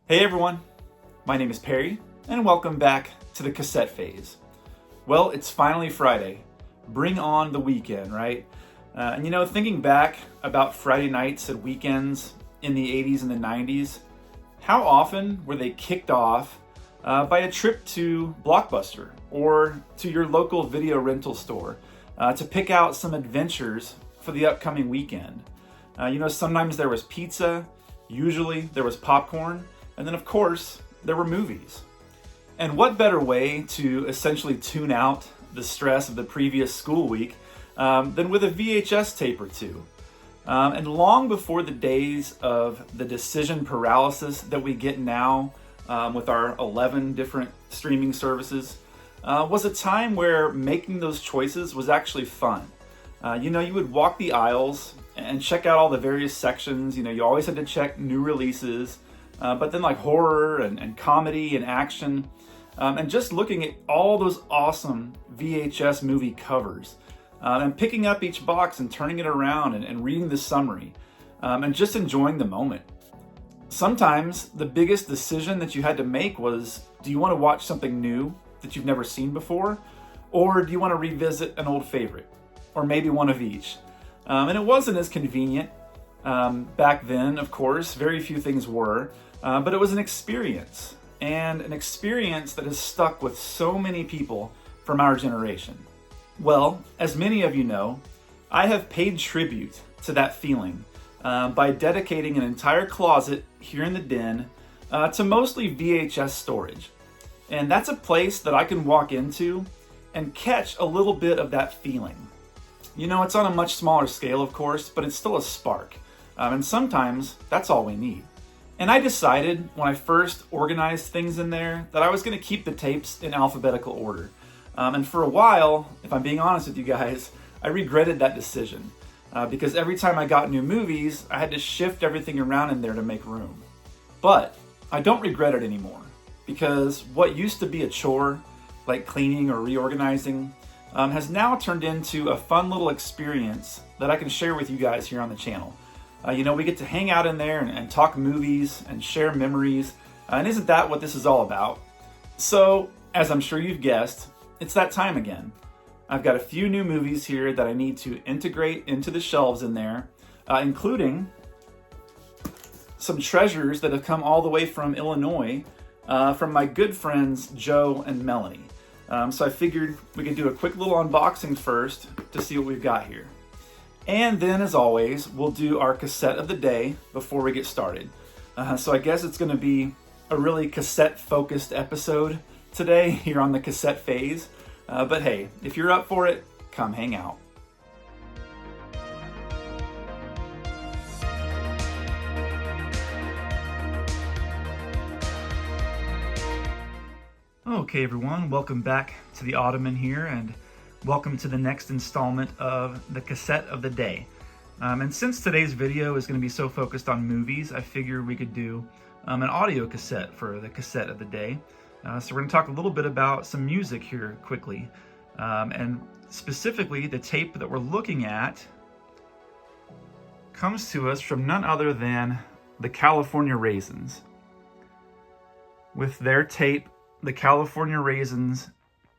Hey everyone, my name is Perry, and welcome back to the Cassette Phase. Well, it's finally Friday. Bring on the weekend, right? Thinking back about Friday nights and weekends in the 80s and the 90s, how often were they kicked off by a trip to Blockbuster or to your local video rental store to pick out some adventures for the upcoming weekend? Sometimes there was pizza, usually there was popcorn, and then of course there were movies. And what better way to essentially tune out the stress of the previous school week than with a VHS tape or two? And long before the days of the decision paralysis that we get now with our 11 different streaming services, was a time where making those choices was actually fun. You would walk the aisles and check out all the various sections. You always had to check new releases, but then like horror and comedy and action, and just looking at all those awesome VHS movie covers, and picking up each box and turning it around and reading the summary, and just enjoying the moment. Sometimes the biggest decision that you had to make was, do you want to watch something new that you've never seen before, or do you want to revisit an old favorite, or maybe one of each? And it wasn't as convenient back then, of course. Very few things were, but it was an experience, and an experience that has stuck with so many people from our generation. Well, as many of you know, I have paid tribute to that feeling by dedicating an entire closet here in the den to mostly VHS storage. And that's a place that I can walk into and catch a little bit of that feeling. It's on a much smaller scale, of course, but it's still a spark. And sometimes that's all we need. And I decided when I first organized things in there that I was going to keep the tapes in alphabetical order. And for a while, if I'm being honest with you guys, I regretted that decision. Because every time I got new movies, I had to shift everything around in there to make room. But I don't regret it anymore. Because what used to be a chore, like cleaning or reorganizing, has now turned into a fun little experience that I can share with you guys here on the channel. We get to hang out in there and talk movies and share memories, and isn't that what this is all about? So, as I'm sure you've guessed, it's that time again. I've got a few new movies here that I need to integrate into the shelves in there, including some treasures that have come all the way from Illinois, from my good friends Joe and Melanie. So I figured we could do a quick little unboxing first to see what we've got here. And then, as always, we'll do our cassette of the day before we get started. So I guess it's going to be a really cassette-focused episode today here on the Cassette Phase. But hey, if you're up for it, come hang out. Okay, everyone, welcome back to the Ottoman here, and welcome to the next installment of the Cassette of the Day. And since today's video is going to be so focused on movies, I figured we could do an audio cassette for the Cassette of the Day. So we're going to talk a little bit about some music here quickly. And specifically, the tape that we're looking at comes to us from none other than the California Raisins. With their tape, the California Raisins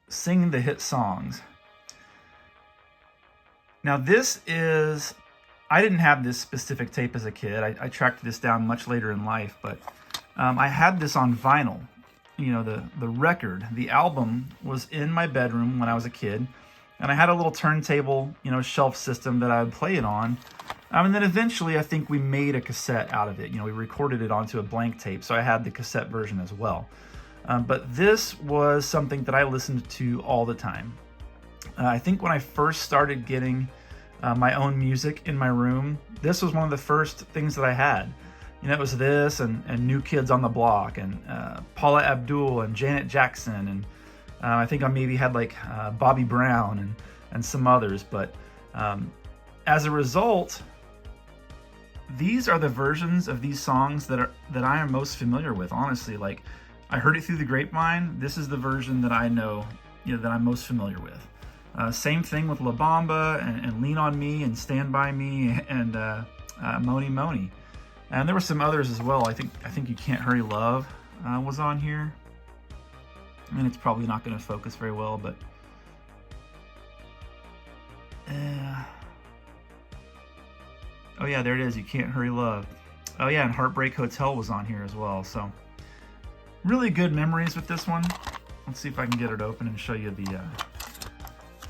sing the hit songs. Now I didn't have this specific tape as a kid. I tracked this down much later in life, but I had this on vinyl. The record, the album was in my bedroom when I was a kid, and I had a little turntable, shelf system that I would play it on. And then eventually I think we made a cassette out of it. We recorded it onto a blank tape, so I had the cassette version as well. But this was something that I listened to all the time. I think when I first started getting my own music in my room, this was one of the first things that I had. It was this and New Kids on the Block and Paula Abdul and Janet Jackson, and I think I maybe had like Bobby Brown and some others. But as a result, these are the versions of these songs that I am most familiar with. Honestly, like I heard it through the grapevine. This is the version that I know, that I'm most familiar with. Same thing with La Bamba and Lean on Me and Stand By Me and Moni Moni. And there were some others as well. I think You Can't Hurry Love was on here. I mean, it's probably not going to focus very well, but oh yeah, there it is. You Can't Hurry Love. Oh yeah, and Heartbreak Hotel was on here as well. So really good memories with this one. Let's see if I can get it open and show you the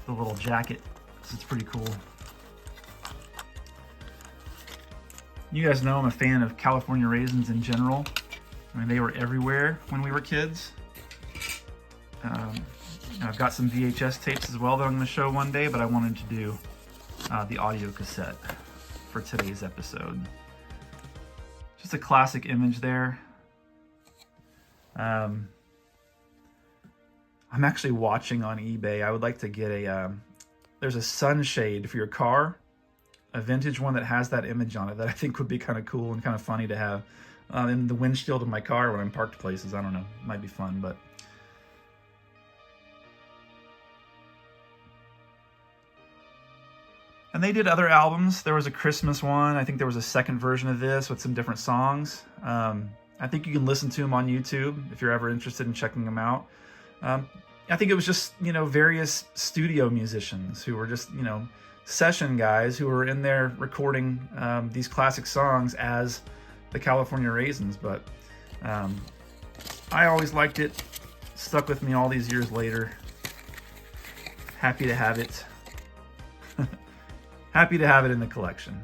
little jacket. It's pretty cool. You guys know I'm a fan of California Raisins in general. I mean, they were everywhere when we were kids. I've got some VHS tapes as well that I'm going to show one day, but I wanted to do the audio cassette for today's episode. Just a classic image there. I'm actually watching on eBay. I would like to get there's a sunshade for your car, a vintage one that has that image on it that I think would be kind of cool and kind of funny to have in the windshield of my car when I'm parked places. I don't know, might be fun, but and they did other albums. There was a Christmas one. I think there was a second version of this with some different songs. I think you can listen to them on YouTube if you're ever interested in checking them out. I think it was just, various studio musicians who were just, session guys who were in there recording these classic songs as the California Raisins. But I always liked it. Stuck with me all these years later. Happy to have it. Happy to have it in the collection.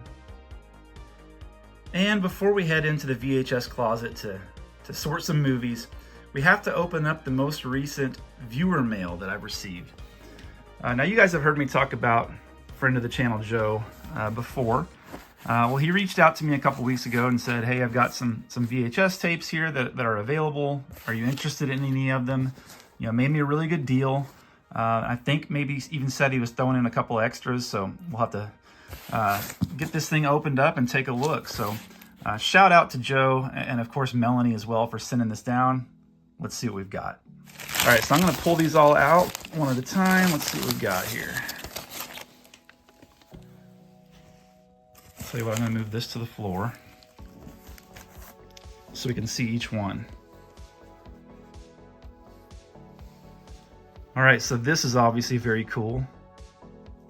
And before we head into the VHS closet to sort some movies, we have to open up the most recent viewer mail that I've received. Now, you guys have heard me talk about friend of the channel, Joe, before. Well, he reached out to me a couple weeks ago and said, hey, I've got some VHS tapes here that are available. Are you interested in any of them? Made me a really good deal. I think maybe even said he was throwing in a couple extras, so we'll have to get this thing opened up and take a look. So shout out to Joe and of course Melanie as well for sending this down. Let's see what we've got. All right, so I'm going to pull these all out one at a time. Let's see what we've got here. I'll tell you what, I'm going to move this to the floor so we can see each one. All right, so this is obviously very cool.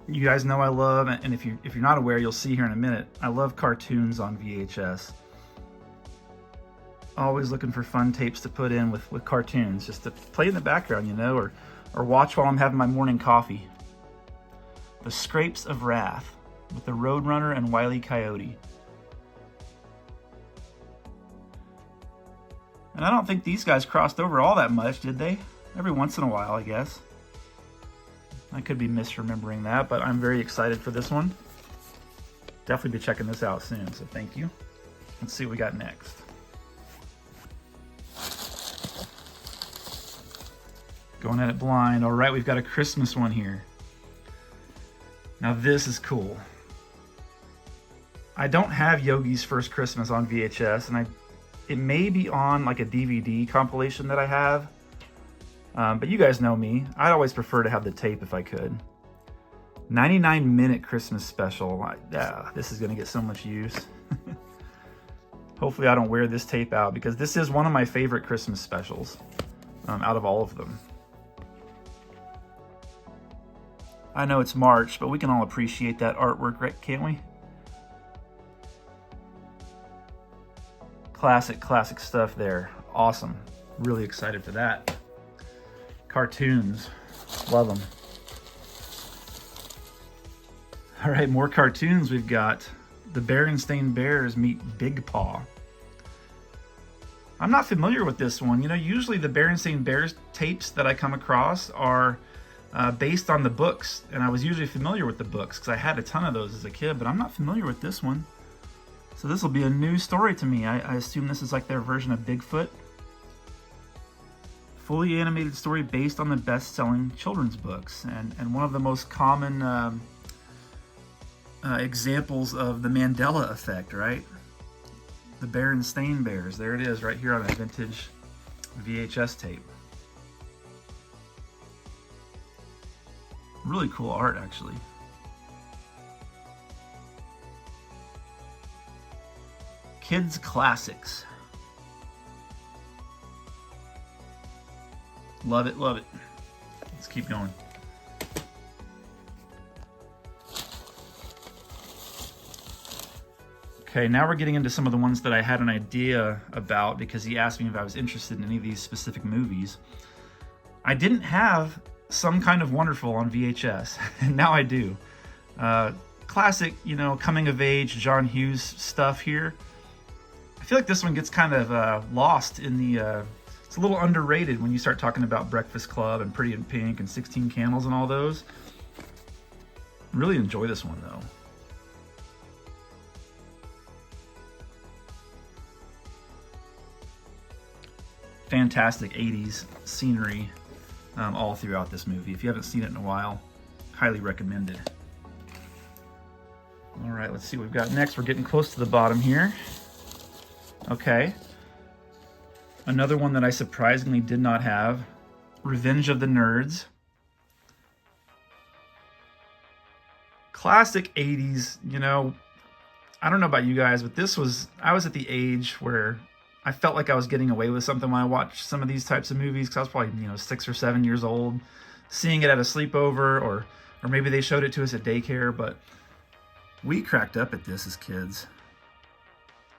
You guys know I love, and if you're not aware, you'll see here in a minute, I love cartoons on VHS. Always looking for fun tapes to put in with cartoons, just to play in the background, or watch while I'm having my morning coffee. The Scrapes of Wrath with the Roadrunner and Wile E. Coyote. And I don't think these guys crossed over all that much, did they? Every once in a while, I guess. I could be misremembering that, but I'm very excited for this one. Definitely be checking this out soon, so thank you. Let's see what we got next. Going at it blind. All right, we've got a Christmas one here. Now this is cool. I don't have Yogi's First Christmas on VHS, and it may be on like a DVD compilation that I have. But you guys know me. I'd always prefer to have the tape if I could. 99-minute Christmas special. This is going to get so much use. Hopefully I don't wear this tape out, because this is one of my favorite Christmas specials out of all of them. I know it's March, but we can all appreciate that artwork, right? Can't we? Classic stuff there. Awesome. Really excited for that. Cartoons. Love them. All right, more cartoons. We've got the Berenstain Bears meet Big Paw. I'm not familiar with this one. Usually the Berenstain Bears tapes that I come across are based on the books, and I was usually familiar with the books because I had a ton of those as a kid, but I'm not familiar with this one. So this will be a new story to me. I assume this is like their version of Bigfoot. Fully animated story based on the best-selling children's books, and one of the most common examples of the Mandela effect, right? The Berenstain Bears. There it is, right here on a vintage VHS tape. Really cool art, actually. Kids Classics. Love it, love it. Let's keep going. Okay, now we're getting into some of the ones that I had an idea about because he asked me if I was interested in any of these specific movies. I didn't have Some Kind of Wonderful on VHS, and now I do. Classic, you know, coming of age, John Hughes stuff here. I feel like this one gets kind of lost in the, it's a little underrated when you start talking about Breakfast Club and Pretty in Pink and 16 Candles and all those. Really enjoy this one though. Fantastic 80s scenery all throughout this movie. If you haven't seen it in a while, highly recommended. All right, let's see what we've got next. We're getting close to the bottom here. Okay. Another one that I surprisingly did not have, Revenge of the Nerds. Classic 80s, you know, I don't know about you guys, but I was at the age where I felt like I was getting away with something when I watched some of these types of movies, because I was probably, you know, 6 or 7 years old, seeing it at a sleepover, or maybe they showed it to us at daycare, but we cracked up at this as kids.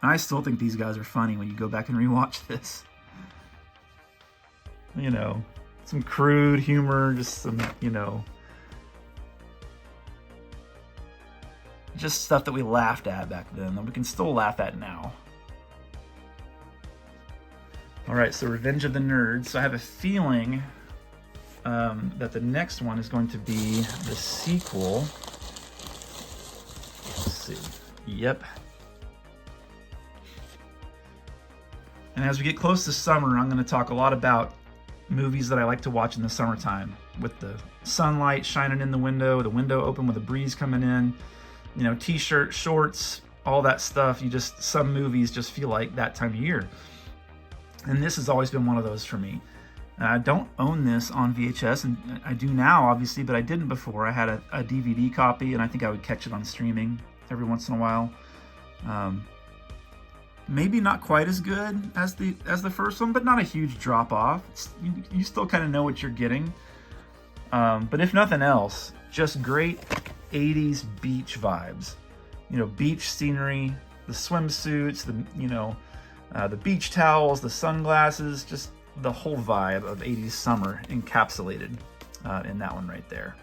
I still think these guys are funny when you go back and rewatch this. You know, some crude humor, just some, you know, just stuff that we laughed at back then that we can still laugh at now. All right, so Revenge of the Nerds. So I have a feeling that the next one is going to be the sequel. Let's see. Yep. And as we get close to summer, I'm going to talk a lot about movies that I like to watch in the summertime, with the sunlight shining in the window open with a breeze coming in, you know, t-shirt, shorts, all that stuff. Some movies just feel like that time of year. And this has always been one of those for me. I don't own this on VHS, and I do now, obviously, but I didn't before. I had a DVD copy, and I think I would catch it on streaming every once in a while. Maybe not quite as good as the first one, but not a huge drop off. You still kind of know what you're getting. But if nothing else, just great 80s beach vibes. You know, beach scenery, the swimsuits, the beach towels, the sunglasses, just the whole vibe of 80s summer encapsulated in that one right there.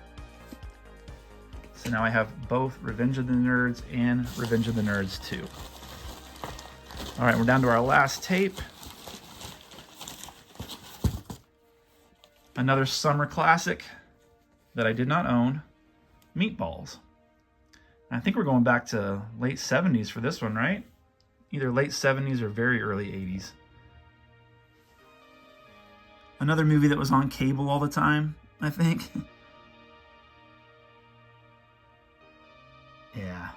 So now I have both Revenge of the Nerds and Revenge of the Nerds 2. All right, we're down to our last tape. Another summer classic that I did not own, Meatballs. I think we're going back to late 70s for this one, right? Either late 70s or very early 80s. Another movie that was on cable all the time, I think. Yeah.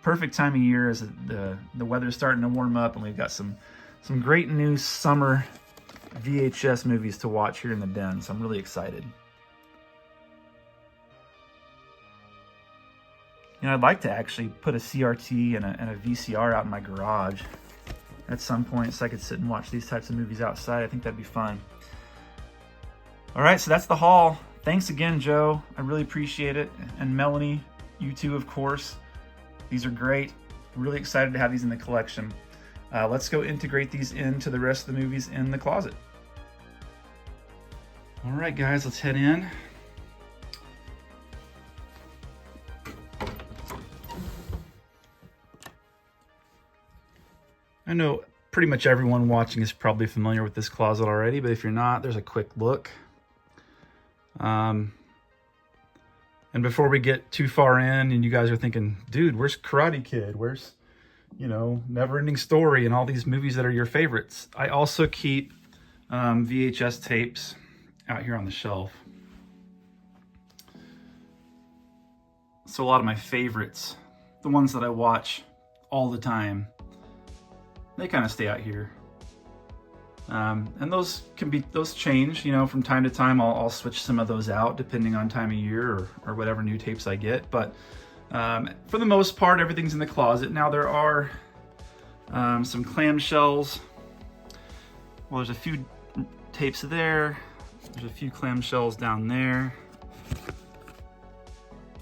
Perfect time of year as the weather's starting to warm up, and we've got some great new summer VHS movies to watch here in the den, so I'm really excited. You know, I'd like to actually put a CRT and a VCR out in my garage at some point so I could sit and watch these types of movies outside. I think that'd be fun. All right, so that's the haul. Thanks again, Joe. I really appreciate it. And Melanie, you too, of course. These are great. Really excited to have these in the collection. Let's go integrate these into the rest of the movies in the closet. All right, guys, let's head in. I know pretty much everyone watching is probably familiar with this closet already, but if you're not, there's a quick look. And before we get too far in and you guys are thinking, dude, where's Karate Kid? Where's, you know, Never-Ending Story and all these movies that are your favorites? I also keep VHS tapes out here on the shelf. So a lot of my favorites, the ones that I watch all the time, they kind of stay out here. And those change, you know, from time to time. I'll switch some of those out depending on time of year or whatever new tapes I get. But For the most part, everything's in the closet. Now there are some clamshells. Well, there's a few tapes there. There's a few clamshells down there.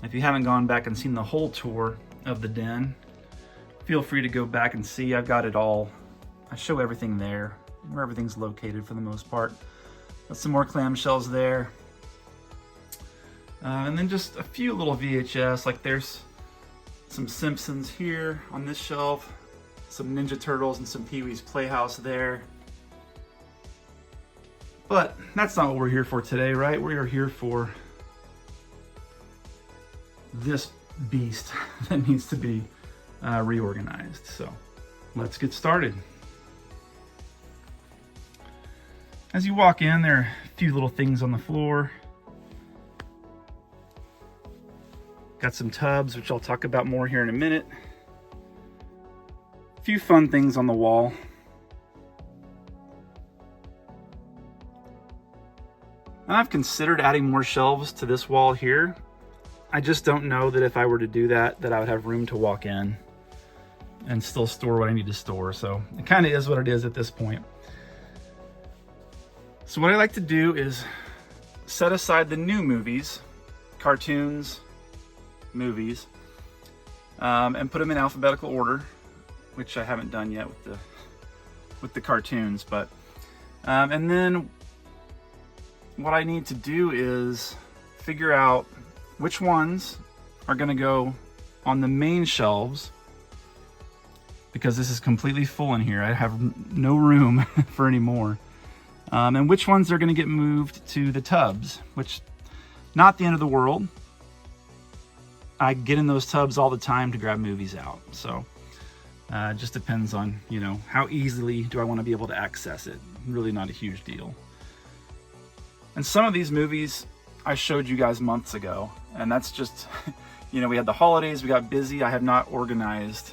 If you haven't gone back and seen the whole tour of the den, feel free to go back and see. I've got it all. I show everything there, where everything's located for the most part. Got some more clamshells there. And then just a few little VHS, like there's some Simpsons here on this shelf, some Ninja Turtles and some Pee-wee's Playhouse there. But that's not what we're here for today, right? We are here for this beast that needs to be reorganized. So let's get started. As you walk in, there are a few little things on the floor. Got some tubs, which I'll talk about more here in a minute. A few fun things on the wall. I've considered adding more shelves to this wall here. I just don't know that if I were to do that, I would have room to walk in and still store what I need to store. So it kind of is what it is at this point. So what I like to do is set aside the new movies, cartoons, movies, and put them in alphabetical order, which I haven't done yet with the cartoons. But and then what I need to do is figure out which ones are going to go on the main shelves, because this is completely full in here. I have no room for any more. And which ones are going to get moved to the tubs, which not the end of the world. I get in those tubs all the time to grab movies out. So it just depends on, how easily do I want to be able to access it. Really not a huge deal. And some of these movies I showed you guys months ago, and that's just, we had the holidays, we got busy. I have not organized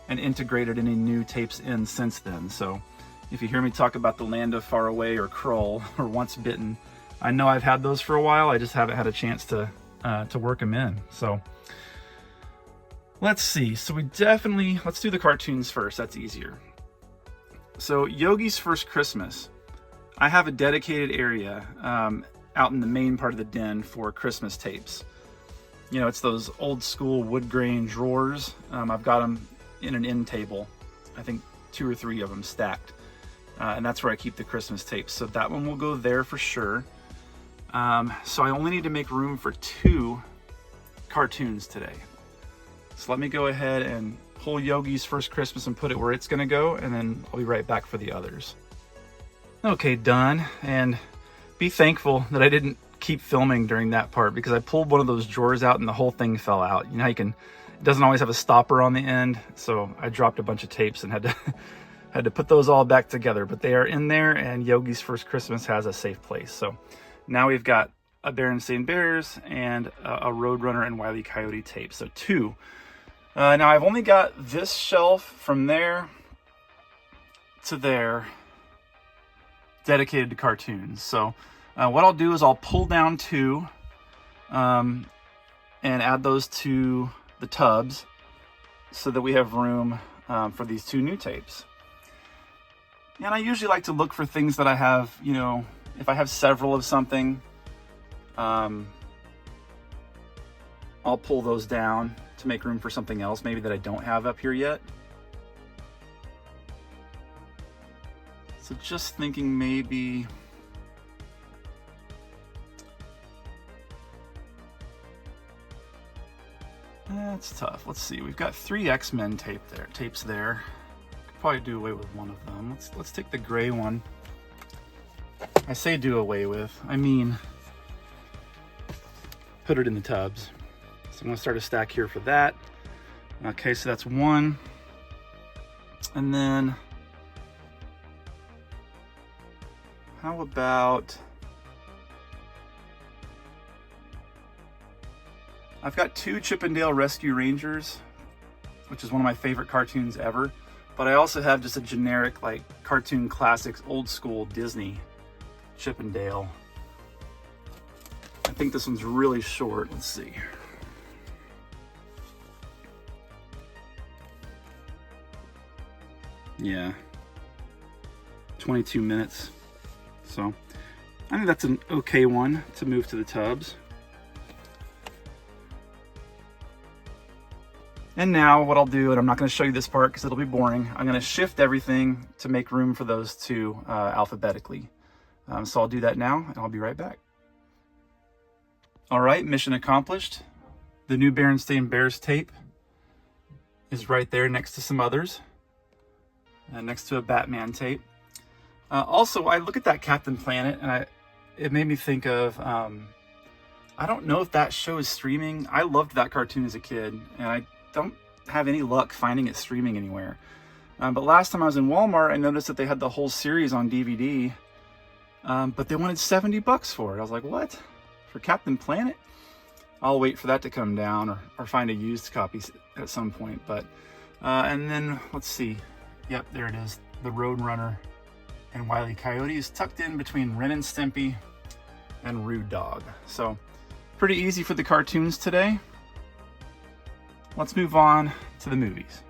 and integrated any new tapes in since then. So if you hear me talk about The Land of Far Away or Krull or Once Bitten, I know I've had those for a while. I just haven't had a chance to work them in. So let's see. So let's do the cartoons first. That's easier. So Yogi's First Christmas. I have a dedicated area out in the main part of the den for Christmas tapes. It's those old school wood grain drawers. I've got them in an end table. I think 2 or 3 of them stacked. And that's where I keep the Christmas tapes. So that one will go there for sure. So I only need to make room for 2 cartoons today. So let me go ahead and pull Yogi's First Christmas and put it where it's gonna go, and then I'll be right back for the others. Okay, done. And be thankful that I didn't keep filming during that part, because I pulled one of those drawers out and the whole thing fell out. How it doesn't always have a stopper on the end. So I dropped a bunch of tapes and had to put those all back together, but they are in there, and Yogi's First Christmas has a safe place. So now we've got a Berenstain Bears and a Roadrunner and Wile E. Coyote tape. So 2. Now I've only got this shelf from there to there dedicated to cartoons. So what I'll do is I'll pull down 2 and add those to the tubs so that we have room for these 2 new tapes. And I usually like to look for things that I have, if I have several of something, I'll pull those down to make room for something else maybe that I don't have up here yet. So just thinking maybe that's tough. Let's see. We've got 3 X-Men tapes there. Could probably do away with one of them. Let's take the gray one. I say do away with, I mean put it in the tubs. So I'm gonna start a stack here for that. Okay, so that's 1. And then how about, I've got 2 Chip 'n Dale Rescue Rangers, which is one of my favorite cartoons ever. But I also have just a generic, like, cartoon classics, old school Disney Chip 'n Dale. I think this one's really short. Let's see. Yeah, 22 minutes. So I think that's an okay one to move to the tubs. And now what I'll do, and I'm not going to show you this part because it'll be boring, I'm going to shift everything to make room for those two alphabetically. So I'll do that now, and I'll be right back. All right, mission accomplished. The new Berenstain Bears tape is right there next to some others, next to a Batman tape. Also, I look at that Captain Planet, and it made me think of, I don't know if that show is streaming. I loved that cartoon as a kid, and I don't have any luck finding it streaming anywhere. But last time I was in Walmart, I noticed that they had the whole series on DVD, but they wanted $70 for it. I was like, what? For Captain Planet? I'll wait for that to come down, or find a used copy at some point. But and then let's see. Yep, there it is. The Roadrunner and Wile E. Coyote is tucked in between Ren and Stimpy and Rude Dog. So pretty easy for the cartoons today. Let's move on to the movies.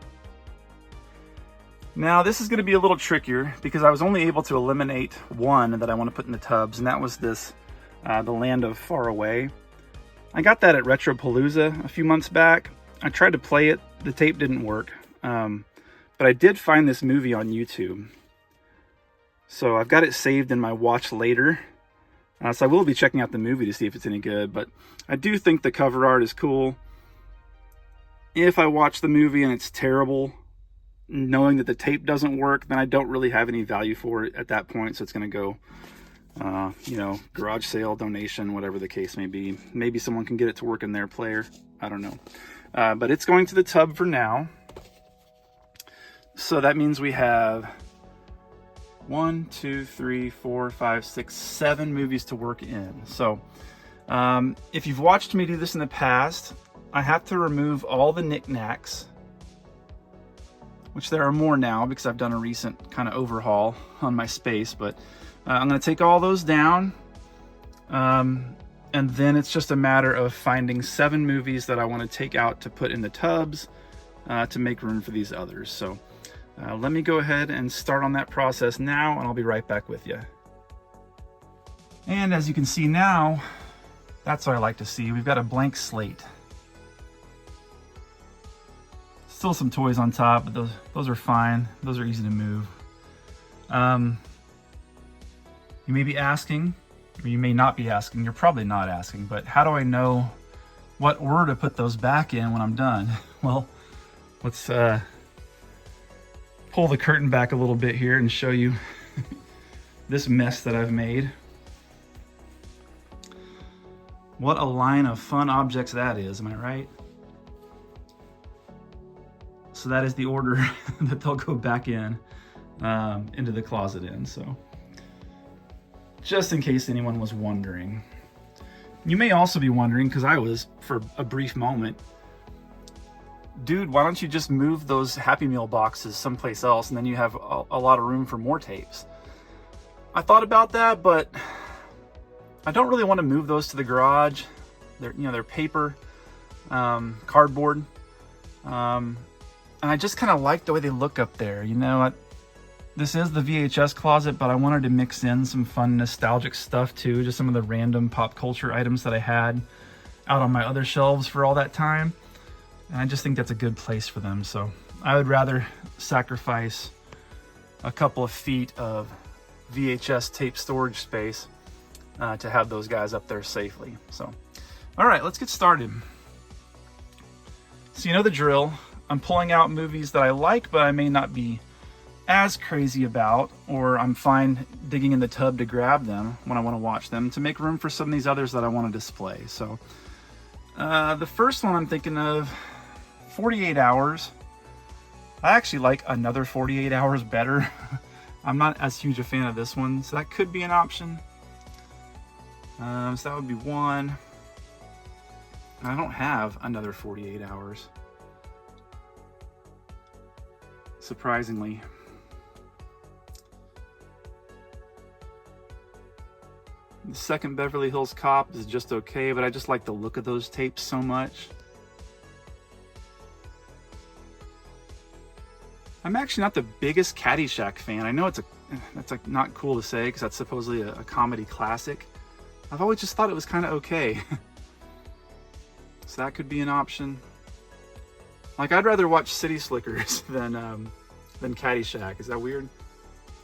Now this is going to be a little trickier because I was only able to eliminate one that I want to put in the tubs, and that was this, The Land of Far Away. I got that at Retropalooza a few months back. I tried to play it, the tape didn't work, but I did find this movie on YouTube. So I've got it saved in my watch later. So I will be checking out the movie to see if it's any good, but I do think the cover art is cool. If I watch the movie and it's terrible, knowing that the tape doesn't work, then I don't really have any value for it at that point. So it's going to go, garage sale, donation, whatever the case may be. Maybe someone can get it to work in their player. I don't know. But it's going to the tub for now. So that means we have 1, 2, 3, 4, 5, 6, 7 movies to work in. So if you've watched me do this in the past, I have to remove all the knickknacks, which there are more now because I've done a recent kind of overhaul on my space, but I'm going to take all those down, and then it's just a matter of finding 7 movies that I want to take out to put in the tubs to make room for these others. So let me go ahead and start on that process now, and I'll be right back with you. And as you can see now, that's what I like to see. We've got a blank slate. Still some toys on top, but those are fine. Those are easy to move. You may be asking, or you may not be asking, you're probably not asking, but how do I know what order to put those back in when I'm done? Well, let's pull the curtain back a little bit here and show you this mess that I've made. What a line of fun objects that is, am I right? So that is the order that they'll go back in into the closet in. So just in case anyone was wondering. You may also be wondering, because I was for a brief moment, dude, why don't you just move those Happy Meal boxes someplace else and then you have a lot of room for more tapes? I thought about that, but I don't really want to move those to the garage. They're paper, cardboard. And I just kind of like the way they look up there. This is the VHS closet, but I wanted to mix in some fun nostalgic stuff too, just some of the random pop culture items that I had out on my other shelves for all that time. And I just think that's a good place for them. So I would rather sacrifice a couple of feet of VHS tape storage space to have those guys up there safely. So, all right, let's get started. So you know the drill. I'm pulling out movies that I like, but I may not be as crazy about, or I'm fine digging in the tub to grab them when I want to watch them to make room for some of these others that I want to display. So the first one I'm thinking of, 48 Hours. I actually like Another 48 Hours better. I'm not as huge a fan of this one, so that could be an option. So that would be one. I don't have Another 48 Hours. Surprisingly. The second Beverly Hills Cop is just okay, but I just like the look of those tapes so much. I'm actually not the biggest Caddyshack fan. I know that's like not cool to say because that's supposedly a comedy classic. I've always just thought it was kind of okay. So that could be an option. Like, I'd rather watch City Slickers than Caddyshack. Is that weird?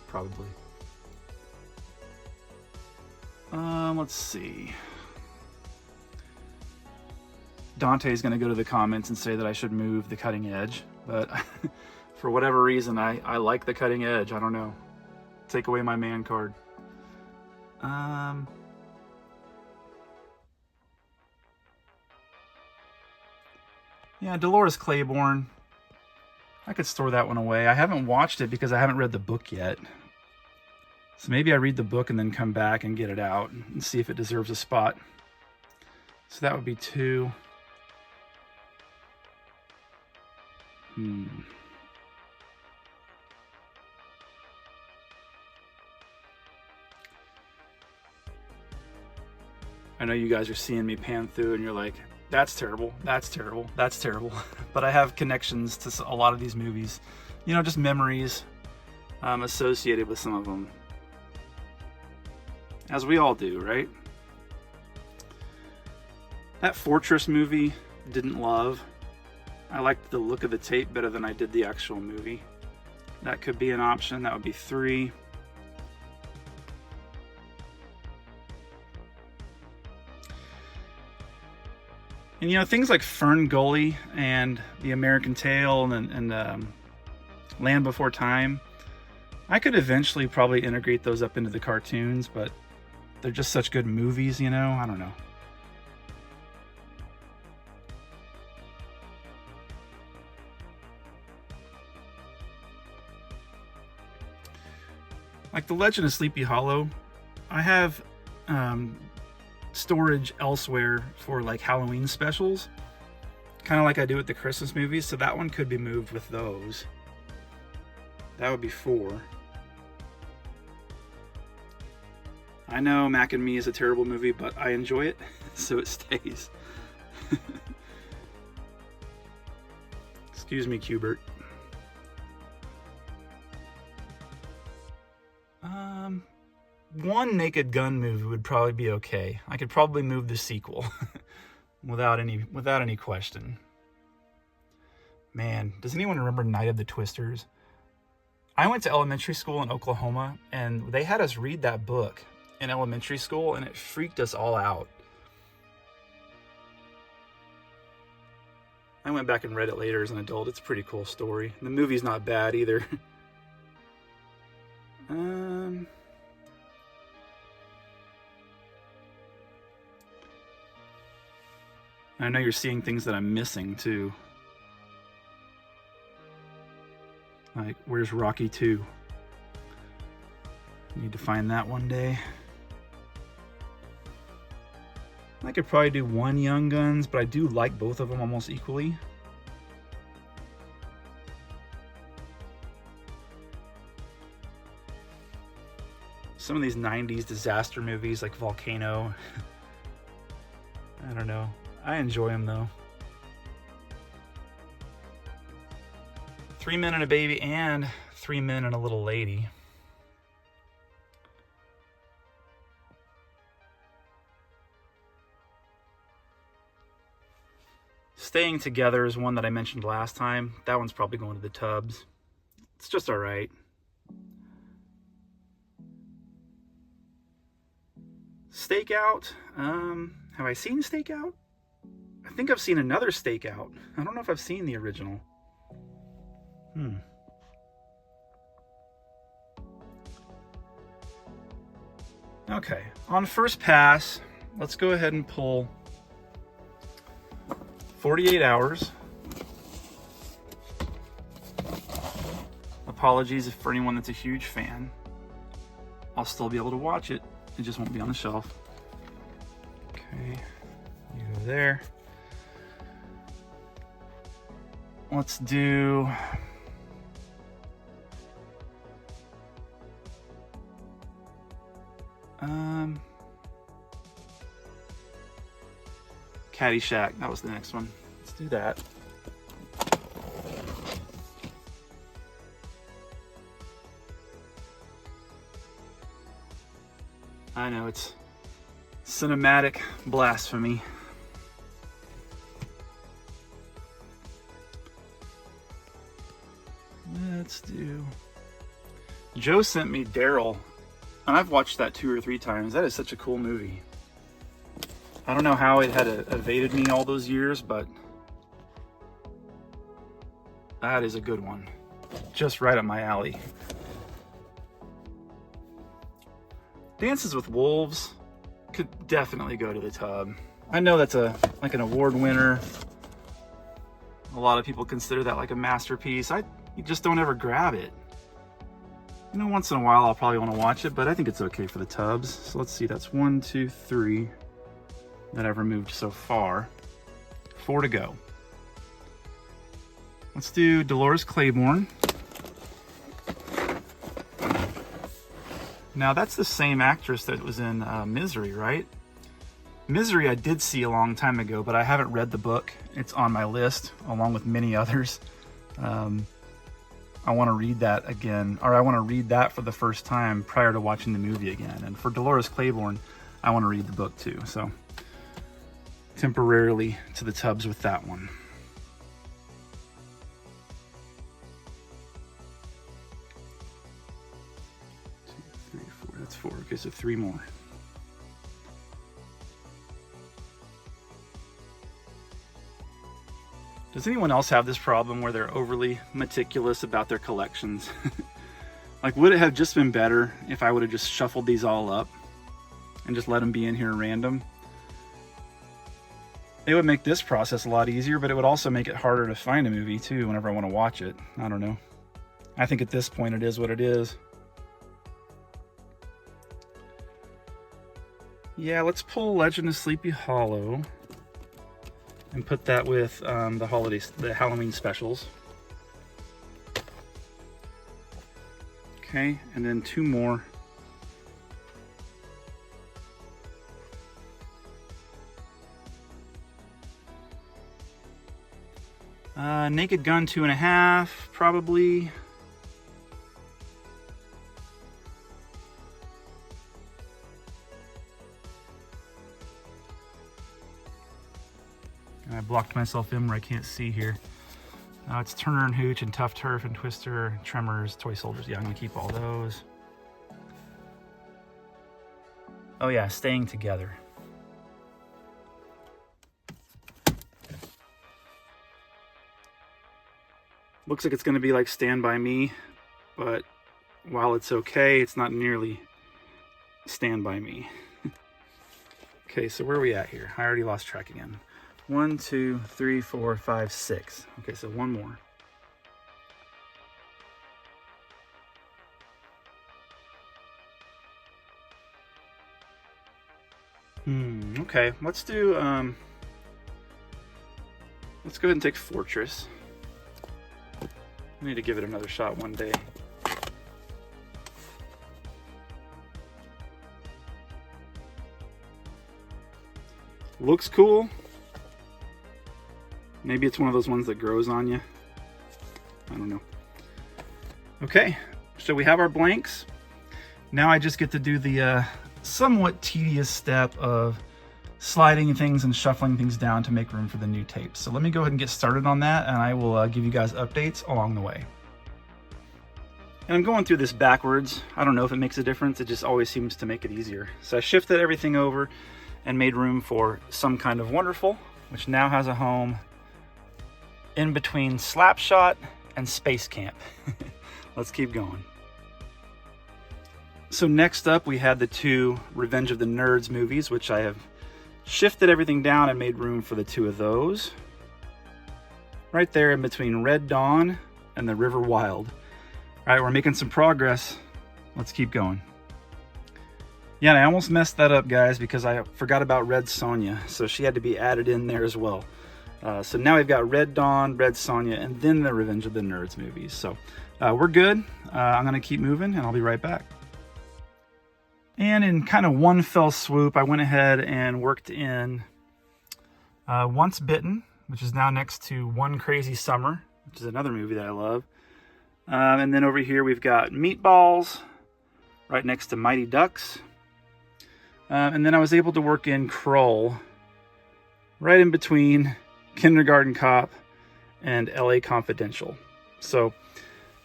Probably. Let's see. Dante's gonna go to the comments and say that I should move The Cutting Edge, but for whatever reason, I like The Cutting Edge. I don't know. Take away my man card. Yeah, Dolores Claiborne. I could store that one away. I haven't watched it because I haven't read the book yet. So maybe I read the book and then come back and get it out and see if it deserves a spot. So that would be 2. I know you guys are seeing me pan through and you're like, that's terrible, that's terrible, that's terrible. But I have connections to a lot of these movies. You know, just memories associated with some of them. As we all do, right? That Fortress movie, didn't love. I liked the look of the tape better than I did the actual movie. That could be an option. That would be 3. And you know, things like Fern Gully and The American Tale and Land Before Time, I could eventually probably integrate those up into the cartoons, but they're just such good movies, you know? I don't know. Like The Legend of Sleepy Hollow, I have storage elsewhere for like Halloween specials, kind of like I do with the Christmas movies, so that one could be moved with those. That would be 4. I know Mac and Me is a terrible movie, but I enjoy it, so it stays. Excuse me, Cubert. One Naked Gun movie would probably be okay. I could probably move the sequel without any question. Man, does anyone remember Night of the Twisters? I went to elementary school in Oklahoma, and they had us read that book in elementary school, and it freaked us all out. I went back and read it later as an adult. It's a pretty cool story. The movie's not bad either. I know you're seeing things that I'm missing too. Like, where's Rocky 2? Need to find that one day. I could probably do 1 Young Guns, but I do like both of them almost equally. Some of these 90s disaster movies like Volcano. I don't know. I enjoy them though. 3 Men and a Baby and 3 Men and a Little Lady. Staying Together is one that I mentioned last time. That one's probably going to the tubs. It's just all right. Stakeout. Have I seen Stakeout? I think I've seen another Stakeout. I don't know if I've seen the original. Okay, on first pass, let's go ahead and pull 48 Hours. Apologies for anyone that's a huge fan. I'll still be able to watch it. It just won't be on the shelf. Okay, you go there. Let's do Caddyshack. That was the next one. Let's do that. I know, it's cinematic blasphemy. Let's do... Joe sent me Daryl, and I've watched that 2 or 3 times. That is such a cool movie. I don't know how it had evaded me all those years, but that is a good one. Just right up my alley. Dances with Wolves could definitely go to the tub. I know that's like an award winner. A lot of people consider that like a masterpiece. You just don't ever grab it. You know, once in a while I'll probably want to watch it, but I think it's okay for the tubs. So let's see, that's 1, 2, 3 that I've removed so far. 4 to go. Let's do Dolores Claiborne. Now that's the same actress that was in Misery, right? Misery I did see a long time ago, but I haven't read the book. It's on my list, along with many others. I want to read that again, or I want to read that for the first time prior to watching the movie again. And for Dolores Claiborne, I want to read the book too. So temporarily to the tubs with that one. Two, 3, 4, that's 4. Okay, so 3 more. Does anyone else have this problem where they're overly meticulous about their collections? Like, would it have just been better if I would have just shuffled these all up and just let them be in here random? It would make this process a lot easier, but it would also make it harder to find a movie too whenever I want to watch it. I don't know. I think at this point it is what it is. Yeah, let's pull Legend of Sleepy Hollow and put that with the Halloween specials. Okay, and then 2 more. Naked Gun 2.5, probably. I blocked myself in where I can't see here. It's Turner and Hooch and Tough Turf and Twister, Tremors, Toy Soldiers. Yeah, I'm gonna keep all those. Oh yeah, Staying Together. Looks like it's gonna be like Stand By Me, but while it's okay, it's not nearly Stand By Me. Okay, so where are we at here? I already lost track again. 1, 2, 3, 4, 5, 6. Okay, so 1 more. Okay, let's do, let's go ahead and take Fortress. I need to give it another shot one day. Looks cool. Maybe it's one of those ones that grows on you. I don't know. Okay, so we have our blanks. Now I just get to do the somewhat tedious step of sliding things and shuffling things down to make room for the new tapes. So let me go ahead and get started on that, and I will give you guys updates along the way. And I'm going through this backwards. I don't know if it makes a difference. It just always seems to make it easier. So I shifted everything over and made room for Some Kind of Wonderful, which now has a home in between Slapshot and Space Camp. Let's keep going. So next up we had the 2 Revenge of the Nerds movies, which I have shifted everything down and made room for the 2 of those. Right there in between Red Dawn and The River Wild. All right, we're making some progress. Let's keep going. Yeah, and I almost messed that up, guys, because I forgot about Red Sonja, so she had to be added in there as well. So now we've got Red Dawn, Red Sonja, and then the Revenge of the Nerds movies. So we're good. I'm going to keep moving, and I'll be right back. And in kind of one fell swoop, I went ahead and worked in Once Bitten, which is now next to One Crazy Summer, which is another movie that I love. And then over here we've got Meatballs, right next to Mighty Ducks. And then I was able to work in Krull right in between Kindergarten Cop and LA Confidential. So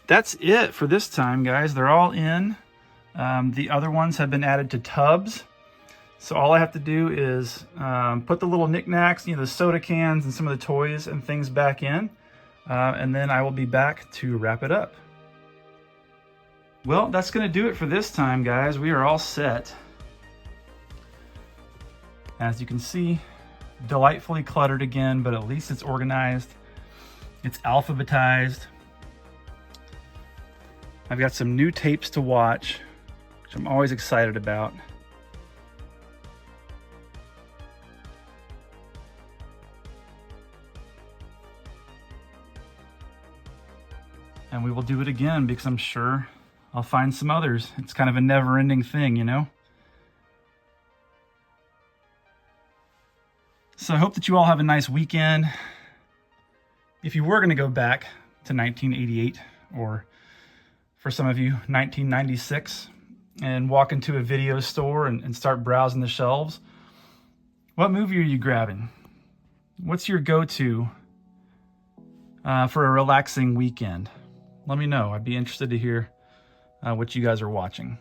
that's it for this time, guys. They're all in. The other ones have been added to tubs. So all I have to do is put the little knickknacks, the soda cans and some of the toys and things back in. And then I will be back to wrap it up. Well, that's going to do it for this time, guys. We are all set. As you can see, delightfully cluttered again, but at least it's organized. It's alphabetized. I've got some new tapes to watch, which I'm always excited about. And we will do it again because I'm sure I'll find some others. It's kind of a never-ending thing, So I hope that you all have a nice weekend. If you were going to go back to 1988, or for some of you, 1996, and walk into a video store and start browsing the shelves, what movie are you grabbing? What's your go-to for a relaxing weekend? Let me know. I'd be interested to hear what you guys are watching.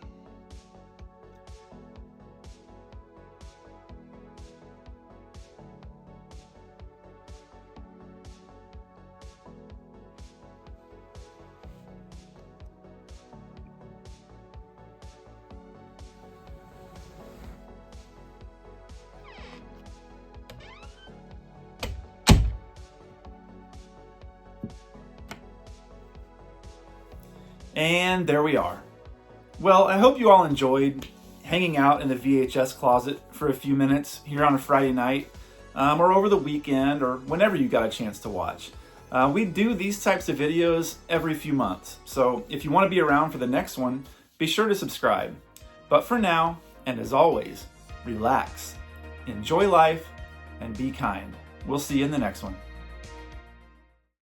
And there we are. Well, I hope you all enjoyed hanging out in the VHS closet for a few minutes here on a Friday night, or over the weekend, or whenever you got a chance to watch. We do these types of videos every few months, so if you want to be around for the next one, be sure to subscribe. But for now, and as always, relax, enjoy life, and be kind. We'll see you in the next one.